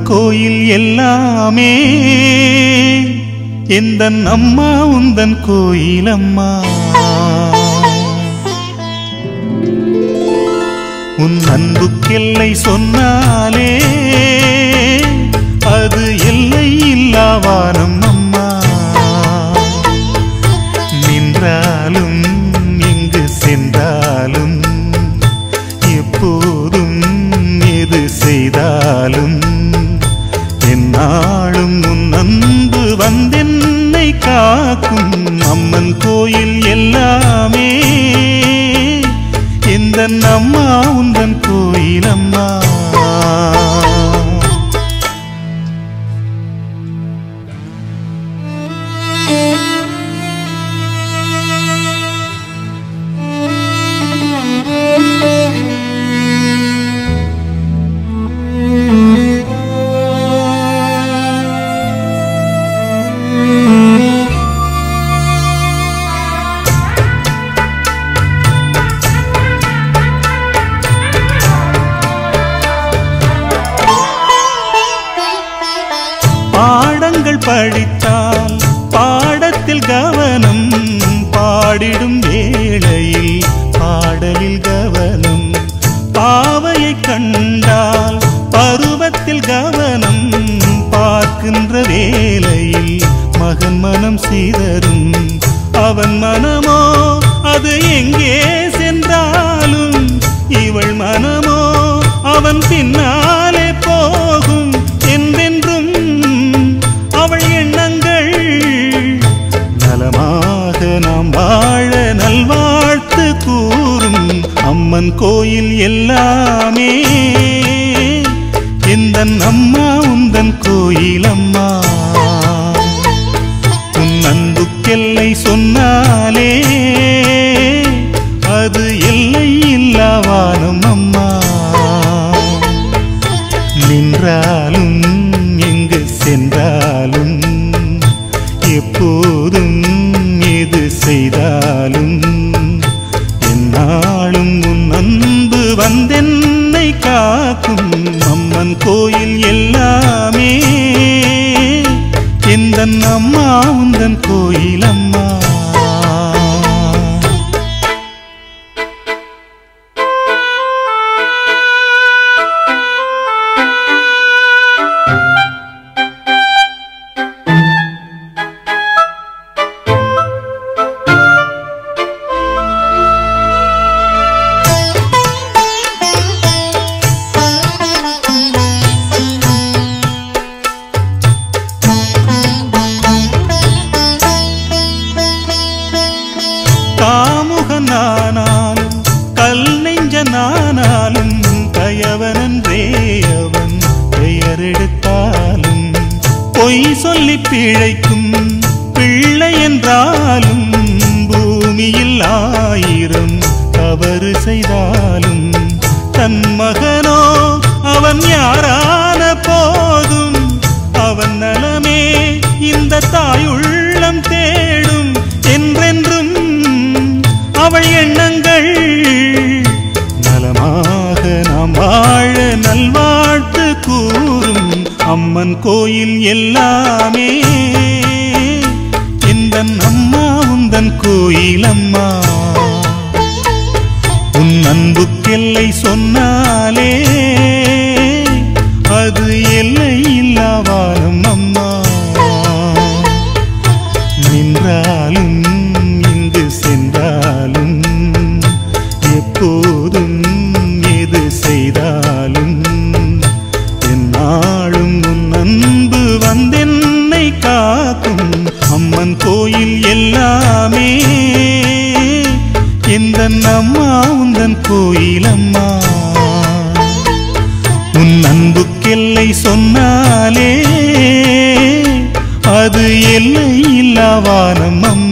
கோயில் எல்லாமே எந்தன் அம்மா உந்தன் கோயிலம்மா. உன் அன்புக்கெல்லை சொன்னாலே அது எல்லை இல்லாவானம் அம்மா. நின்றாலும் எங்கு சென்றாலும் எப்போதும் எது செய்தாலும் என்னாலும் உன் அன்பு வந்தென்னை காக்கும். அம்மன் கோயில் எல்லாமே எந்தன் அம்மா உந்தன் கோயிலம்மா. பாடங்கள் படித்தால் பாடத்தில் கவனம், பாடிடும் வேளையில் பாடலில் கவனம். பாவையை கண்டால் பருவத்தில் கவனம், பார்க்கின்ற வேளையில் மகன் மனம் சிதறும். அவன் மனமோ அது எங்கே சென்றாலும், இவள் மனமோ அவன் பின்னாலே போகும். என்றென்றும் அவள் எண்ணங்கள் நலமாக நாம் வாழ நல்வாழ்த்து கூறும். அம்மன் கோயில் எல்லாமே எந்தன் அம்மா உந்தன் கோயிலம்மா. உன் அன்புக்கெல்லை சொன்னாலே அது எல்லை இல்லாவானம் அம்மா. நின்றாலும் எங்கு சென்றாலும் எப்போதும் எது செய்தாலும் என்னாலும் உன் அன்பு வந்தென்னை காக்கும். அம்மன் கோயில் எல்லாமே எந்தன் அம்மா உந்தன் கோயிலம்மா. காமுகனானாலும் கல் நெஞ்சனானாலும் கயவனன்றே அவன் பெயரெடுத்தாலும், பொய் சொல்லி பிழைக்கும் பிள்ளை என்றாலும் பூமியில் 1000 தவறு செய்தாலும் தன் மகனோ அவன் யாரான போதும் அவன் நலமே இந்த தாயுள்ளம் தேடும். என்றென்றும் அவள் எண்ணங்கள் நலமாக நாம் வாழ நல்வாழ்த்து கூறும். அம்மன் கோயில் எல்லாமே எந்தன் அம்மா உந்தன் கோயிலம்மா. உன் அன்புக்கெல்லை சொன்னாலே அது எல்லை இல்லாவானம் அம்மா. நின்றாலும் எங்கு சென்றாலும் எப்போதும் எது செய்தாலும் என்னாலும் உன் அன்பு வந்தென்னை காக்கும். அம்மன் கோயில் எல்லாமே எந்தன் அம்மா உந்தன் கோயிலம்மா. உன் அன்புக்கெல்லை சொன்னாலே அது எல்லை இல்லாவானம் அம்மா.